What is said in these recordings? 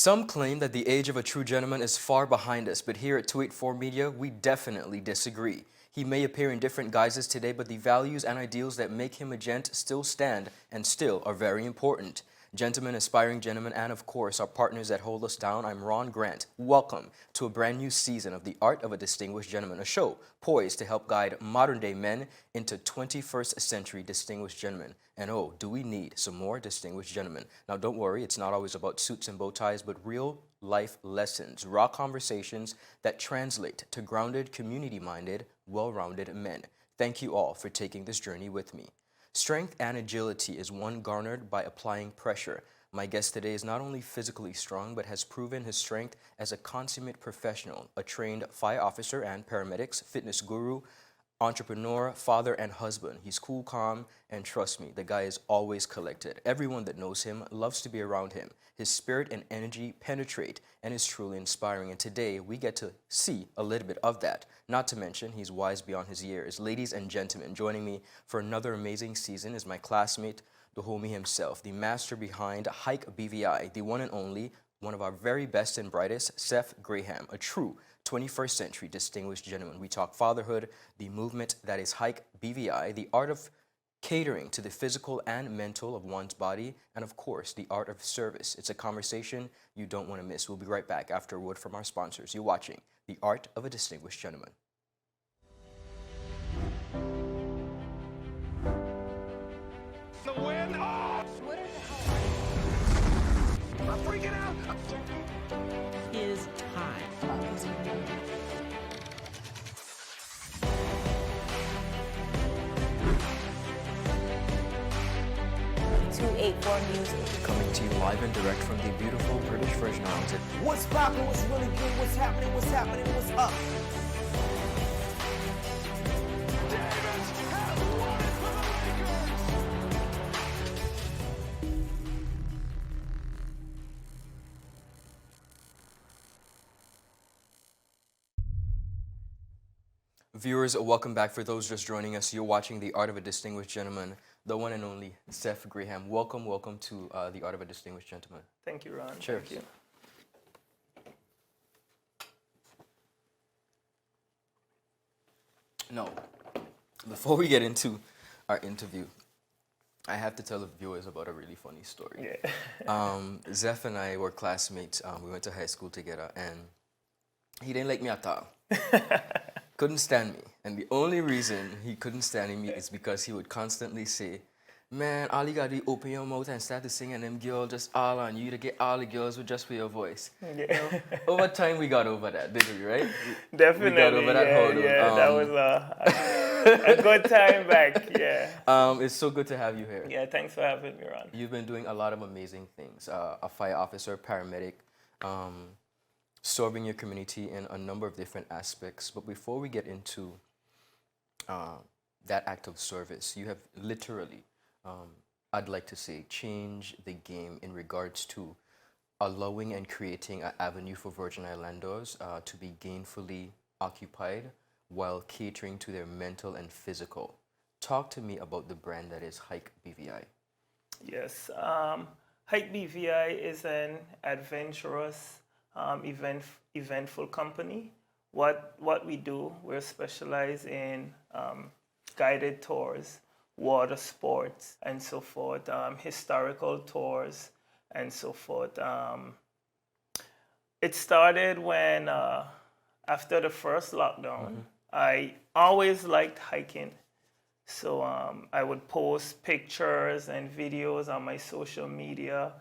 Some claim that the age of a true gentleman is far behind us, but here at 284 Media, we definitely disagree. He may appear in different guises today, but the values and ideals that make him a gent still stand and still are very important. Gentlemen, aspiring gentlemen, and of course, our partners that hold us down, I'm Ron Grant. Welcome to a brand new season of The Art of a Distinguished Gentleman, a show poised to help guide modern-day men into 21st century distinguished gentlemen. And oh, do we need some more distinguished gentlemen? Now, don't worry, it's not always about suits and bow ties, but real life lessons, raw conversations that translate to grounded, community-minded, well-rounded men. Thank you all for taking this journey with me. Strength and agility is one garnered by applying pressure. My guest today is not only physically strong, but has proven his strength as a consummate professional, a trained fire officer and paramedics, fitness guru, entrepreneur, father, and husband. He's cool, calm, and trust me, the guy is always collected. Everyone that knows him loves to be around him. His spirit and energy penetrate and is truly inspiring. And today, we get to see a little bit of that. Not to mention, he's wise beyond his years. Ladies and gentlemen, joining me for another amazing season is my classmate, the homie himself, the master behind HikeBVI, the one and only, one of our very best and brightest, Sef Graham, a true 21st century distinguished gentleman. We talk fatherhood, the movement that is HikeBVI, the art of catering to the physical and mental of one's body, and of course, the art of service. It's a conversation you don't want to miss. We'll be right back after a word from our sponsors. You're watching The Art of a Distinguished Gentleman. The win! Oh! What are the hell? I'm freaking out! Is time. 284 Music. Coming to you live and direct from the beautiful British Virgin Islands. What's poppin', what's really good, what's happening, what's up? Davis has won it for the Lakers! Viewers, welcome back. For those just joining us, you're watching The Art of a Distinguished Gentleman, the one and only Sef Graham. Welcome to The Art of a Distinguished Gentleman. Thank you, Ron. Cheers. Thank you. No, before we get into our interview, I have to tell the viewers about a really funny story. Yeah. Zeph and I were classmates. We went to high school together, and he didn't like me at all. Couldn't stand me. And the only reason he couldn't stand me is because he would constantly say, man, all you gotta do is open your mouth and start to sing, and them girls just all on you to get all the girls with just for your voice. Yeah. You know, over time, we got over that, didn't we, right? Definitely. We got over that hurdle. Yeah, that was a good time back. Yeah. It's so good to have you here. Yeah, thanks for having me, Ron. You've been doing a lot of amazing things. A fire officer, paramedic, serving your community in a number of different aspects. But before we get into that act of service, you have literally, I'd like to say, changed the game in regards to allowing and creating an avenue for Virgin Islanders to be gainfully occupied while catering to their mental and physical. Talk to me about the brand that is HikeBVI. Yes. HikeBVI is an adventurous, eventful company. What we do, we're specialized in guided tours, water sports, and so forth, historical tours, and so forth. It started when, after the first lockdown, I always liked hiking. So I would post pictures and videos on my social media,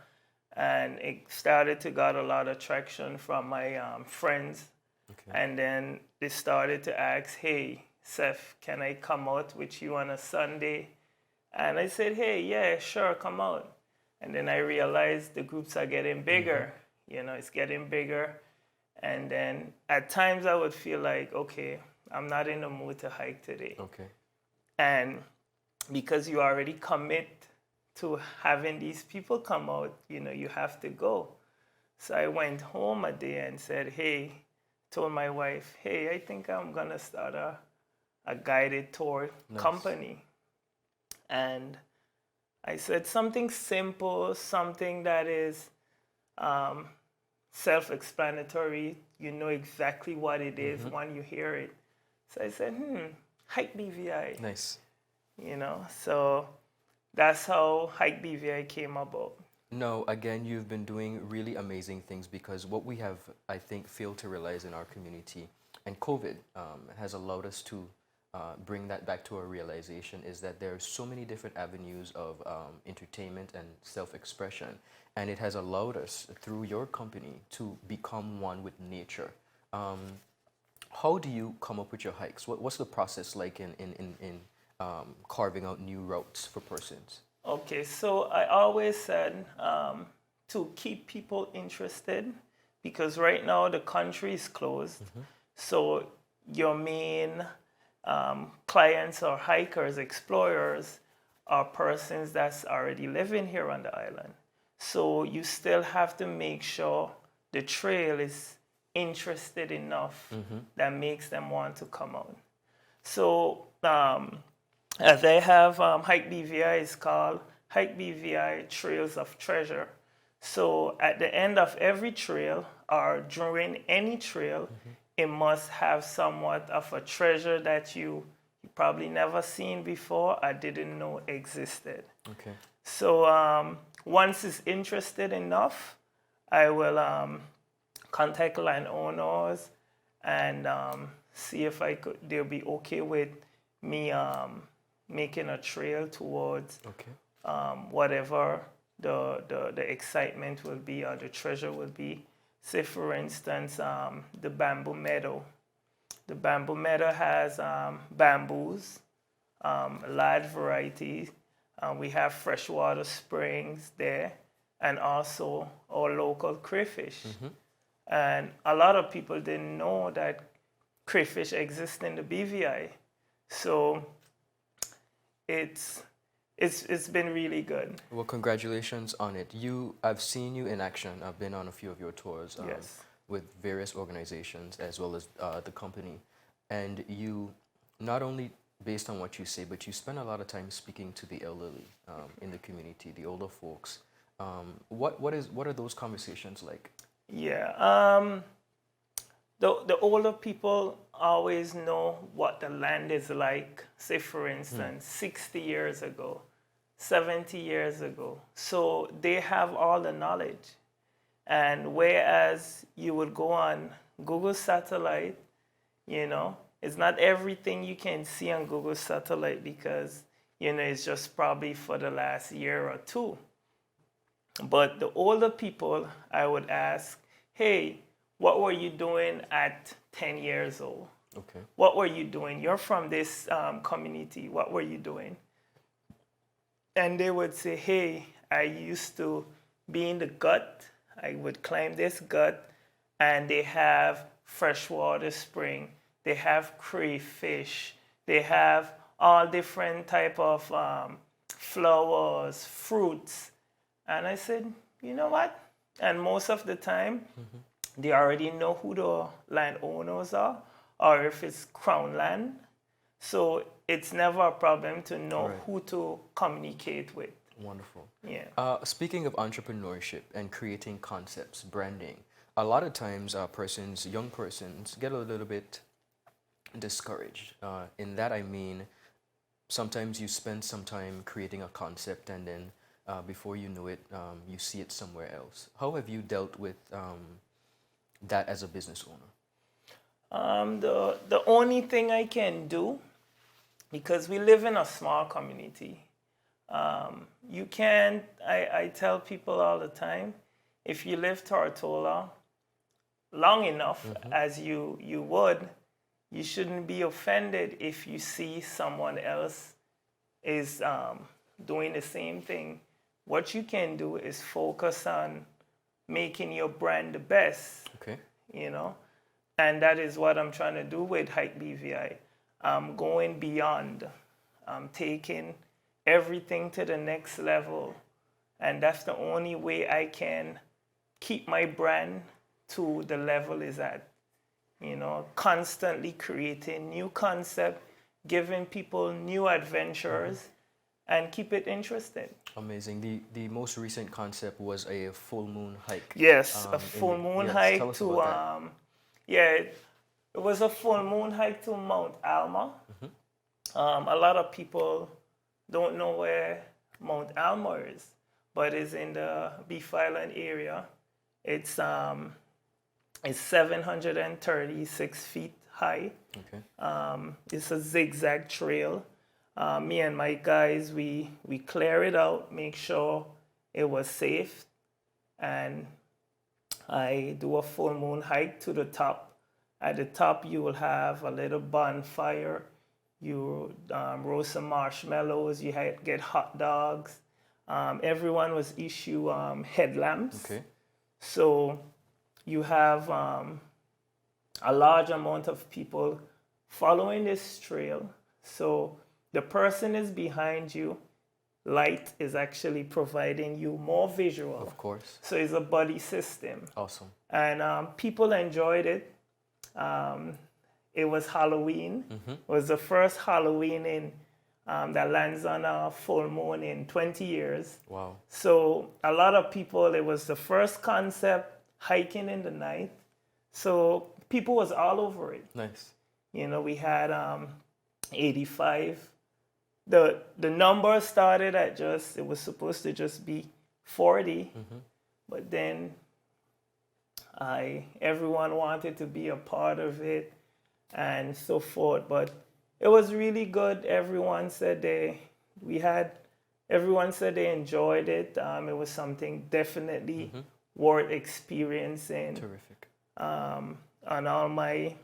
and it started to get a lot of traction from my friends. Okay. And then they started to ask, hey, Sef, can I come out with you on a Sunday? And I said, hey, yeah, sure, come out. And then I realized the groups are getting bigger. You know, it's getting bigger. And then at times I would feel like, okay, I'm not in the mood to hike today. Okay. And because you already commit to having these people come out, you know, you have to go. So I went home a day and said, hey, told my wife, hey, I think I'm gonna start a guided tour company. And I said something simple, something that is self-explanatory. You know exactly what it is when you hear it. So I said, HikeBVI. Nice. You know, so that's how HikeBVI came about. No, again, you've been doing really amazing things because what we have, I think, failed to realize in our community, and COVID has allowed us to bring that back to a realization, is that there are so many different avenues of entertainment and self-expression, and it has allowed us, through your company, to become one with nature. How do you come up with your hikes? What's the process like in carving out new routes for persons? Okay, so I always said to keep people interested, because right now the country is closed. So your main clients or hikers, explorers, are persons that's already living here on the island. So you still have to make sure the trail is interested enough that makes them want to come out. So as I have HikeBVI is called HikeBVI Trails of Treasure. So at the end of every trail or during any trail, it must have somewhat of a treasure that you probably never seen before or didn't know existed. Okay. So once it's interested enough, I will contact landowners and see if they'll be okay with me making a trail towards whatever the excitement will be or the treasure will be. Say, for instance, the bamboo meadow. The bamboo meadow has bamboos, large varieties. We have freshwater springs there, and also our local crayfish. And a lot of people didn't know that crayfish exist in the BVI. So it's been really good. Well, congratulations on it. I've seen you in action. I've been on a few of your tours Yes. with various organizations as well as the company. And you, not only based on what you say, but you spend a lot of time speaking to the elderly in the community, the older folks. What are those conversations like? Yeah. The older people always know what the land is like, say, for instance, 60 years ago, 70 years ago. So they have all the knowledge. And whereas you would go on Google Satellite, it's not everything you can see on Google Satellite because, it's just probably for the last year or two. But the older people, I would ask, hey, what were you doing at 10 years old? Okay. What were you doing? You're from this community. What were you doing? And they would say, hey, I used to be in the gut. I would climb this gut, and they have freshwater spring. They have crayfish. They have all different type of flowers, fruits. And I said, you know what? And most of the time, they already know who the landowners are, or if it's Crown land. So it's never a problem to know who to communicate with. Wonderful. Yeah. Speaking of entrepreneurship and creating concepts, branding, a lot of times young persons get a little bit discouraged. In that I mean, sometimes you spend some time creating a concept and then before you know it, you see it somewhere else. How have you dealt with that as a business owner? The only thing I can do, because we live in a small community, you can't, I tell people all the time, if you live Tortola long enough as you would, you shouldn't be offended if you see someone else is doing the same thing. What you can do is focus on making your brand the best. Okay. And that is what I'm trying to do with HikeBVI. I'm going beyond. I'm taking everything to the next level. And that's the only way I can keep my brand to the level it's at. Constantly creating new concept, giving people new adventures, and keep it interesting. Amazing. The most recent concept was a full moon hike. Yes, a in full moon yes, hike tell us to about that. yeah, it was a full moon hike to Mount Alma. A lot of people don't know where Mount Alma is, but it's in the Beef Island area. It's 736 feet high. Okay. It's a zigzag trail. Me and my guys, we clear it out, make sure it was safe, and I do a full moon hike to the top. At the top, you will have a little bonfire. You roast some marshmallows. You get hot dogs. Everyone was issued headlamps. Okay. So you have a large amount of people following this trail. So the person is behind you. Light is actually providing you more visual. Of course. So it's a buddy system. Awesome. And people enjoyed it. It was Halloween. It was the first Halloween in that lands on a full moon in 20 years. Wow. So a lot of people, it was the first concept, hiking in the night. So people was all over it. Nice. You know, we had 85. The number started at it was supposed to just be 40. But then everyone wanted to be a part of it and so forth. But it was really good. Everyone said they enjoyed it. It was something definitely worth experiencing. Terrific. On all my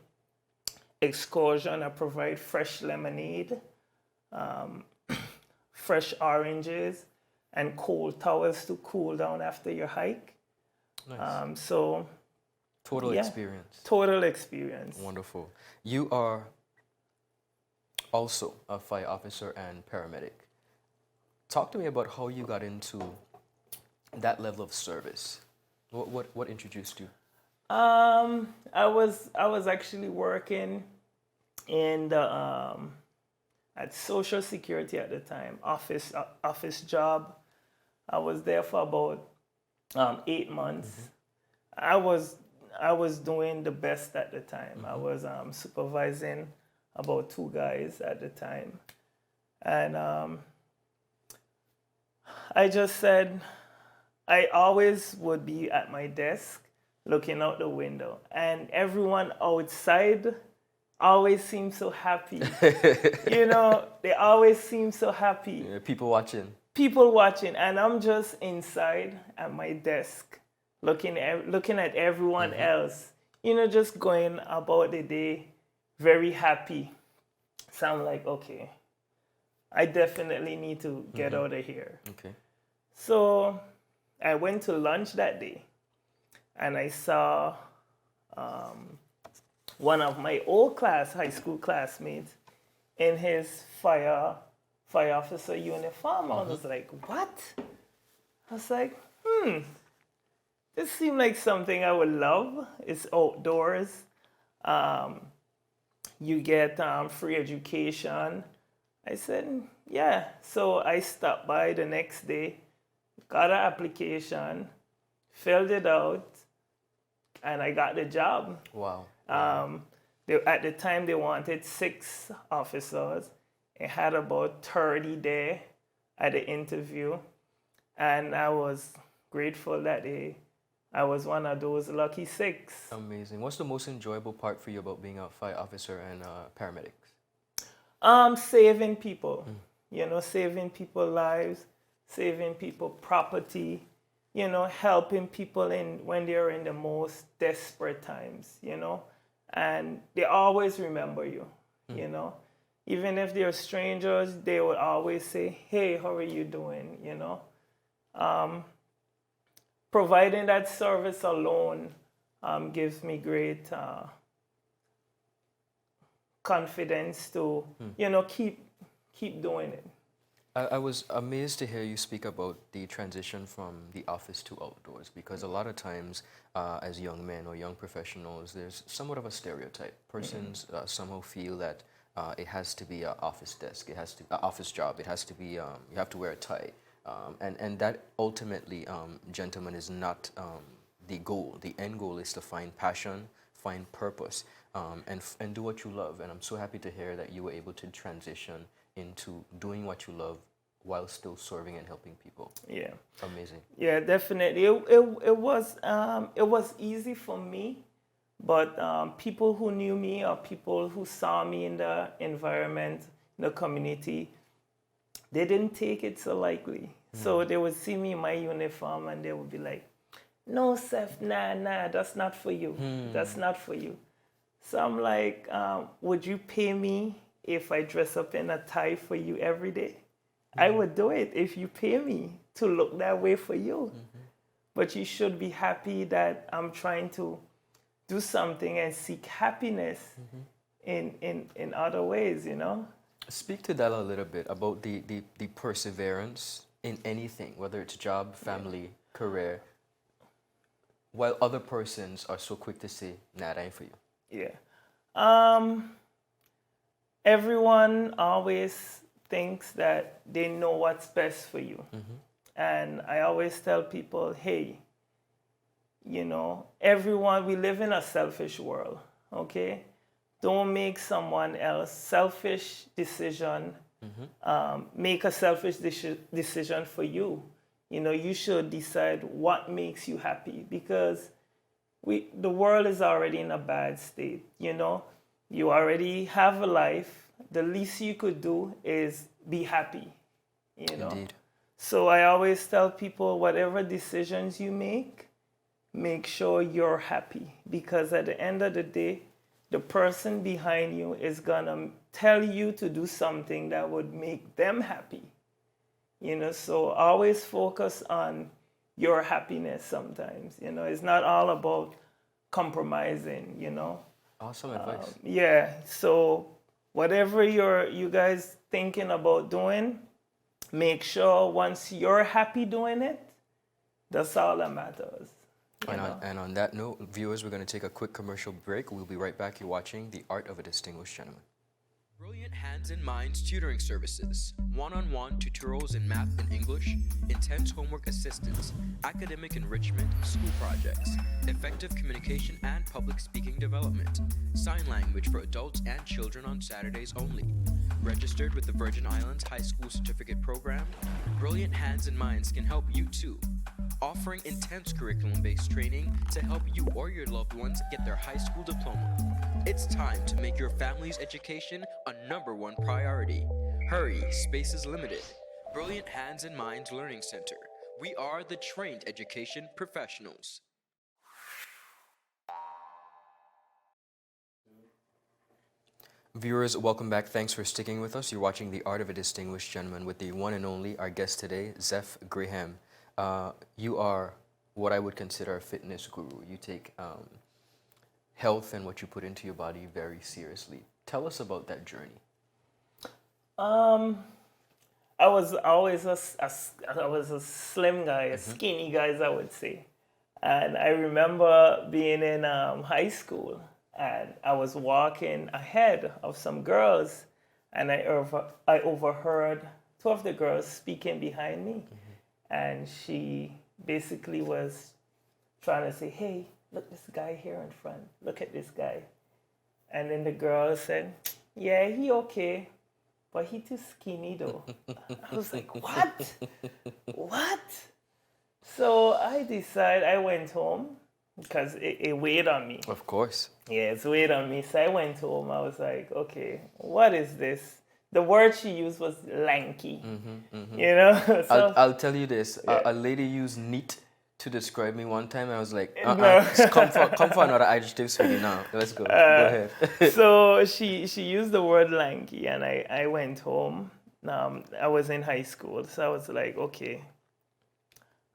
excursion, I provide fresh lemonade, fresh oranges, and cold towels to cool down after your hike. Nice. Total experience. Total experience. Wonderful. You are also a fire officer and paramedic. Talk to me about how you got into that level of service. What introduced you? I was actually working in the at Social Security at the time, office job. I was there for about 8 months. I was doing the best at the time. I was supervising about 2 guys at the time, and I just said I always would be at my desk looking out the window, and everyone outside always seemed so happy. You know, they always seem so happy. Yeah, people watching. People watching, and I'm just inside at my desk looking at everyone else, you know, just going about the day very happy. So I'm like, okay, I definitely need to get out of here. Okay. So I went to lunch that day, and I saw one of my old high school classmates in his fire officer uniform. I was like, what? I was like, this seemed like something I would love. It's outdoors. You get free education. I said, yeah. So I stopped by the next day, got an application, filled it out, and I got the job. Wow. At the time, they wanted 6 officers. It had about 30 there at the interview. And I was grateful that I was one of those lucky 6. Amazing. What's the most enjoyable part for you about being a fire officer and paramedics? Saving people. You know, saving people's lives, saving people property, you know, helping people when they're in the most desperate times, you know. And they always remember you, you know. Even if they're strangers, they will always say, hey, how are you doing, you know. Providing that service alone gives me great confidence to, you know, keep doing it. I was amazed to hear you speak about the transition from the office to outdoors, because a lot of times as young men or young professionals, there's somewhat of a stereotype. Persons somehow feel that it has to be an office desk. It has to an office job. It has to be you have to wear a tie, and that ultimately, gentlemen, is not the goal. The end goal is to find passion, find purpose, and do what you love. And I'm so happy to hear that you were able to transition into doing what you love while still serving and helping people. Yeah. Amazing. Yeah, definitely. It was easy for me, but people who knew me or people who saw me in the environment, in the community, they didn't take it so lightly. So they would see me in my uniform and they would be like, "No, Sef, nah, that's not for you. That's not for you." So I'm like, would you pay me if I dress up in a tie for you every day? I would do it if you pay me to look that way for you. But you should be happy that I'm trying to do something and seek happiness in other ways, you know? Speak to that a little bit about the perseverance in anything, whether it's job, family, career, while other persons are so quick to say, nah, that ain't for you. Yeah. Everyone always thinks that they know what's best for you. And I always tell people, hey, you know, everyone, we live in a selfish world, okay? Don't make someone else selfish decision, make a selfish decision for you. You know, you should decide what makes you happy because the world is already in a bad state, you know? You already have a life. The least you could do is be happy, you know? Indeed. So I always tell people, whatever decisions you make sure you're happy because at the end of the day, the person behind you is gonna tell you to do something that would make them happy. You know, so always focus on your happiness sometimes. You know, it's not all about compromising, you know. Awesome advice. Yeah, so whatever you guys thinking about doing, make sure once you're happy doing it, that's all that matters. And on that note, viewers, we're going to take a quick commercial break. We'll be right back. You're watching The Art of a Distinguished Gentleman. Brilliant Hands and Minds tutoring services, one-on-one tutorials in math and English, intense homework assistance, academic enrichment, school projects, effective communication and public speaking development, sign language for adults and children on Saturdays only. Registered with the Virgin Islands High School Certificate Program, Brilliant Hands and Minds can help you too. Offering intense curriculum-based training to help you or your loved ones get their high school diploma. It's time to make your family's education a #1 priority. Hurry, space is limited. Brilliant Hands and Minds Learning Center. We are the trained education professionals. Viewers, welcome back. Thanks for sticking with us. You're watching The Art of a Distinguished Gentleman with the one and only, our guest today, Sef Graham. You are what I would consider a fitness guru. You take health and what you put into your body very seriously. Tell us about that journey. I was always a slim guy, a skinny guy, as I would say. And I remember being in high school, and I was walking ahead of some girls, and I overheard two of the girls speaking behind me. And she basically was trying to say, "Hey, look, this guy here in front. Look at this guy." And then the girl said, "Yeah, he okay, but he too skinny though." I was like, "What? What?" So I went home because it weighed on me. Of course. Yeah, it's weighed on me. So I went home. I was like, okay, what is this? The word she used was lanky. You know? So, I'll tell you this. Yeah. A lady used neat to describe me one time. I was like, No. come for another adjective, sweetie. Now, let's go. Go ahead. So she used the word lanky, and I went home. I was in high school, so I was like, okay,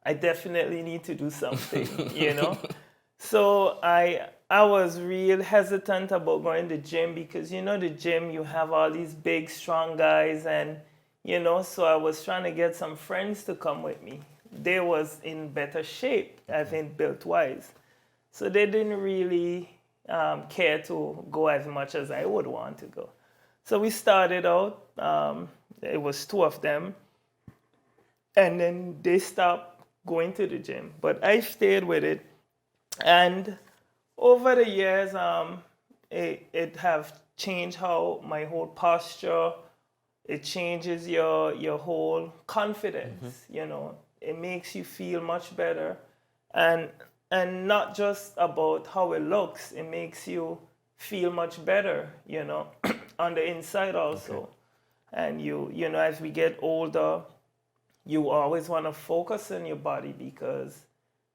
I definitely need to do something, you know? So I was real hesitant about going to the gym because, you know, the gym, you have all these big, strong guys, and, you know, so I was trying to get some friends to come with me. They was in better shape, I think, built-wise. So they didn't really care to go as much as I would want to go. So we started out, it was two of them, and then they stopped going to the gym. But I stayed with it, and over the years, it have changed how my whole posture. It changes your whole confidence. You know, it makes you feel much better, and not just about how it looks. It makes you feel much better. You know, on the inside also. Okay. And you know, as we get older, you always want to focus on your body because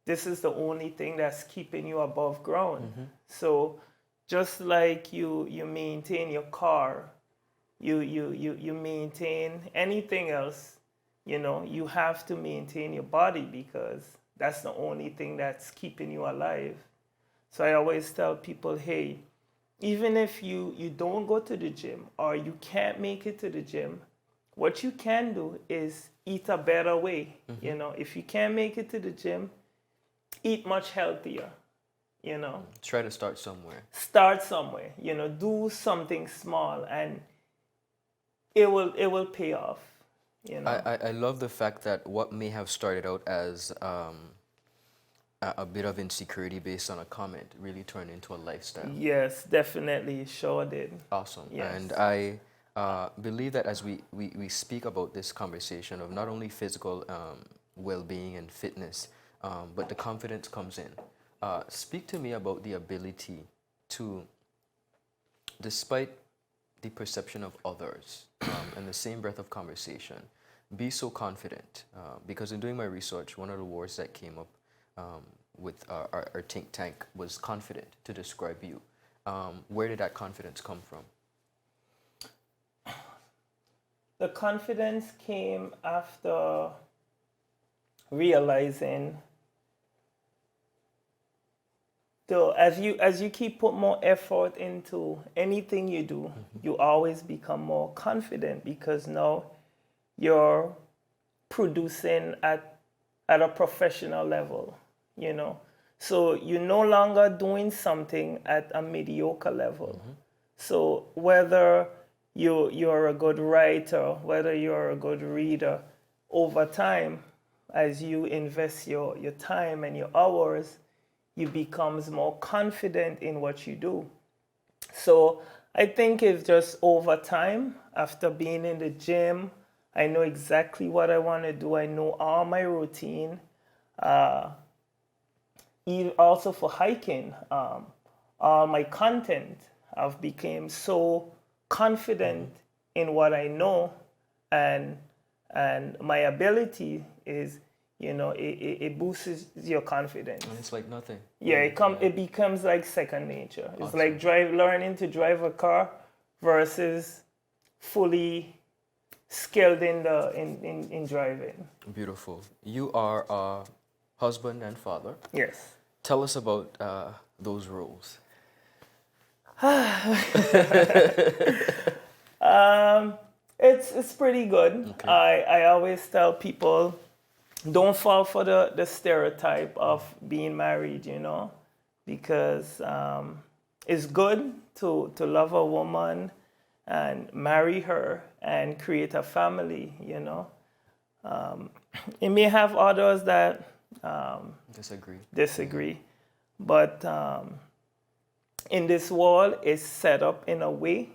this is the only thing that's keeping you above ground. So just like you maintain your car, you maintain anything else, you know, you have to maintain your body because that's the only thing that's keeping you alive. So I always tell people, hey, even if you don't go to the gym or you can't make it to the gym, what you can do is eat a better way. You know, if you can't make it to the gym, eat much healthier. You know, Try to start somewhere. start somewhere. You know, do something small, and it will pay off. You know, I love the fact that what may have started out as a bit of insecurity based on a comment really turned into a lifestyle. yes, definitely, sure did. Awesome. Yes. And I believe that as we speak about this conversation of not only physical well-being and fitness, but the confidence comes in. Speak to me about the ability to, despite the perception of others and the same breath of conversation, be so confident. Because in doing my research, one of the words that came up with our think tank was confident to describe you. Where did that confidence come from? The confidence came after realizing, so as you keep put more effort into anything you do, you always become more confident because now you're producing at a professional level, you know. So you're no longer doing something at a mediocre level. So whether you're a good writer, whether you're a good reader, over time, as you invest your time and your hours, you becomes more confident in what you do. So I think it's just over time, after being in the gym, I know exactly what I want to do. I know all my routine. Also for hiking, all my content, I've become so confident in what I know, and my ability is, you know, it boosts your confidence. And it's like nothing. Yeah, it becomes like second nature. It's Awesome. like learning to drive a car versus fully skilled in driving. Beautiful. You are a husband and father. Yes. Tell us about those roles. It's pretty good. Okay. I always tell people, don't fall for the stereotype of being married, you know, because it's good to love a woman and marry her and create a family, you know. It may have others that disagree, but in this world, it's set up in a way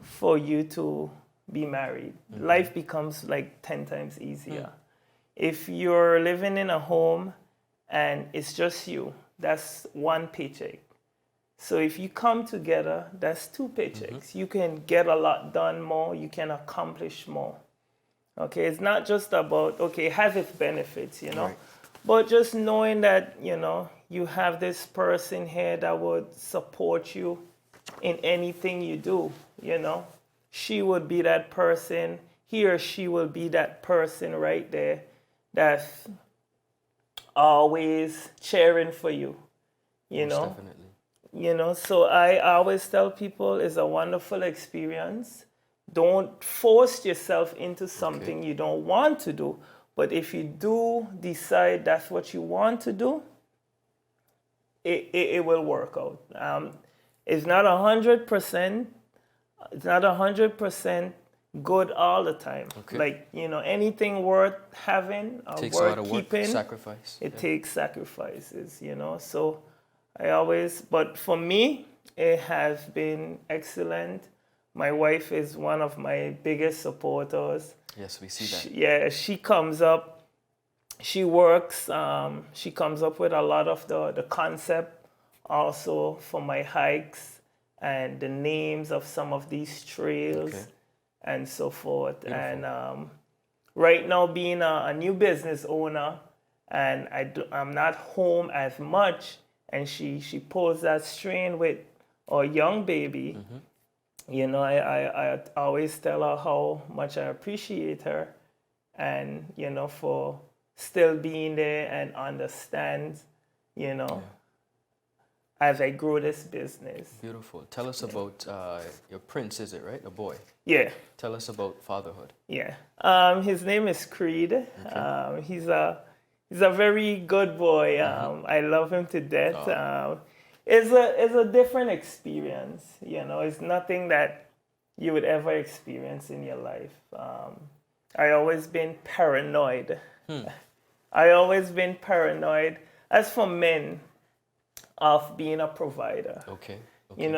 for you to be married. Life becomes like 10 times easier. If you're living in a home and it's just you, that's one paycheck. So if you come together, that's two paychecks. You can get a lot done more, you can accomplish more. Okay, it's not just about, okay, it has its benefits, you know, Right. but just knowing that, you know, you have this person here that would support you in anything you do, you know. She would be that person, he or she will be that person right there that's always cheering for you, you Most know. definitely. You know, so I always tell people it's a wonderful experience. Don't force yourself into something you don't want to do. But if you do decide that's what you want to do, it will work out. It's not 100%, It's not 100% good all the time. Okay. Like, anything worth having or Takes a lot worth of work, keeping, sacrifice. it Yeah. takes sacrifices, So but for me, it has been excellent. My wife is one of my biggest supporters. Yes, we see that. She comes up, she works, she comes up with a lot of the concept also for my hikes and the names of some of these trails Okay. and so forth. Beautiful. And right now, being a new business owner, and I'm not home as much, and she pulls that strain with our young baby. I always tell her how much I appreciate her, and for still being there and understand, as I grow this business. Beautiful. Tell us about your prince, is it right? A boy. Yeah. Tell us about fatherhood. Yeah. His name is Creed. He's a very good boy. I love him to death. It's a different experience. It's nothing that you would ever experience in your life. I always been paranoid. I always been paranoid. As for men, of being a provider. Okay.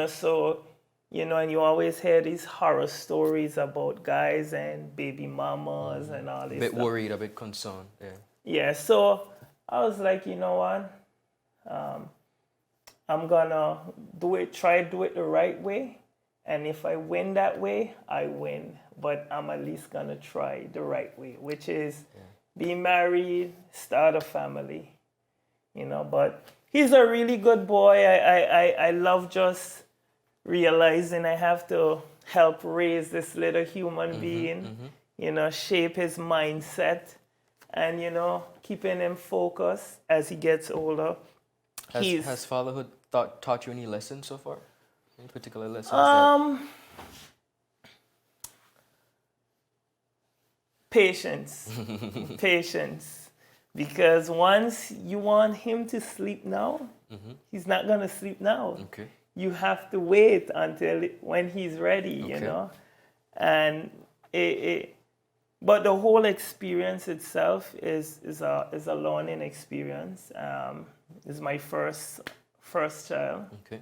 So, and you always hear these horror stories about guys and baby mamas and all this A bit stuff. worried, a bit concerned. Yeah. Yeah, so I was like, you know what? I'm gonna try to do it the right way. And if I win that way, I win. But I'm at least gonna try the right way, which is be married, start a family. But he's a really good boy. I love just realizing I have to help raise this little human being, shape his mindset and, keeping him focused as he gets older. Has fatherhood taught you any lessons so far? Any particular lessons? Patience. Patience. Because once you want him to sleep now, he's not going to sleep now. Okay. You have to wait until when he's ready, And but the whole experience itself is a learning experience. It's my first child. Okay.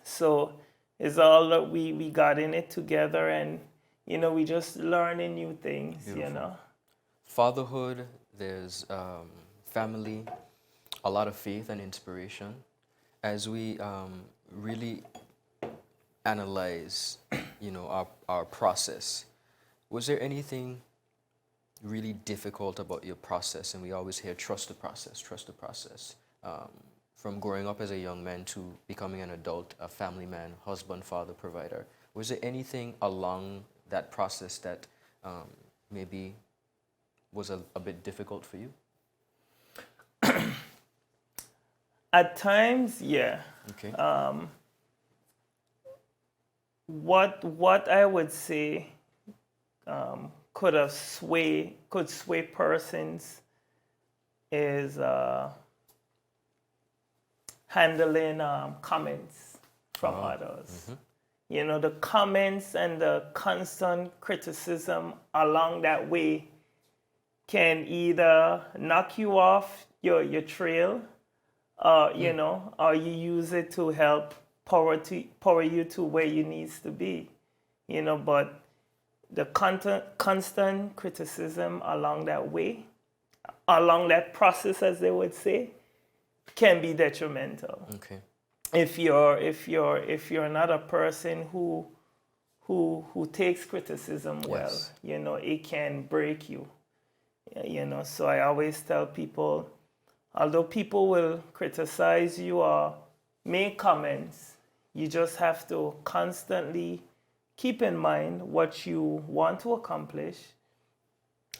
So it's all that we got in it together, and we just learning new things. Beautiful. Fatherhood, there's family, a lot of faith and inspiration. As we really analyze, our process, was there anything really difficult about your process? And we always hear trust the process, trust the process. From growing up as a young man to becoming an adult, a family man, husband, father, provider. Was there anything along that process that maybe was a bit difficult for you? At times, yeah. Okay. What I would say could sway persons is handling comments from others. The comments and the constant criticism along that way can either knock you off your trail, or you use it to help power you to where you needs to be. But the constant criticism along that way, along that process, as they would say, can be detrimental. Okay. If you're not a person who takes criticism well, Yes. it can break you. So I always tell people, although people will criticize you or make comments, you just have to constantly keep in mind what you want to accomplish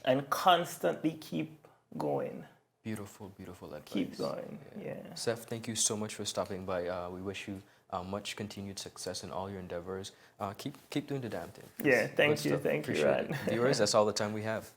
and constantly keep going. Beautiful, beautiful advice. Keep going, yeah. Sef, thank you so much for stopping by. We wish you much continued success in all your endeavors. Keep doing the damn thing. Yeah, Good thank you, stuff. thank you, Appreciate Ryan. it. Viewers, that's all the time we have.